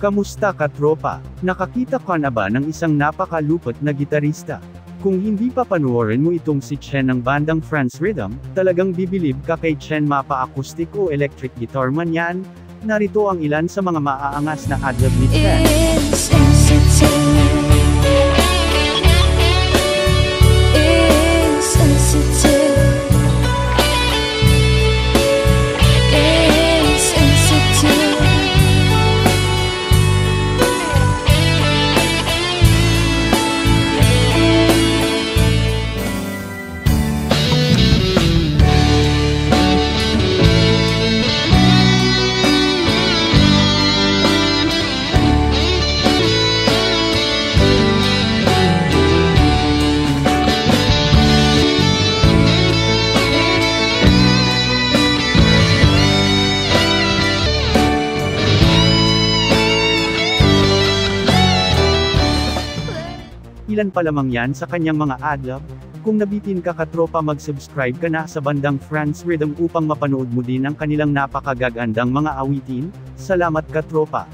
Kamusta ka tropa? Nakakita ka na ba ng isang napakalupot na gitarista? Kung hindi pa panoorin mo itong si Chen ng bandang France Rhythm, talagang bibilib ka kay Chen mapa acoustic o electric guitar man yan. Narito ang ilan sa mga maaangas na adlib ni Chen. Ilan pa lamang yan sa kanyang mga adlib. Kung nabitin ka katropa, mag-subscribe ka na sa bandang France Rhythm upang mapanood mo din ang kanilang napakagagandang mga awitin. Salamat katropa.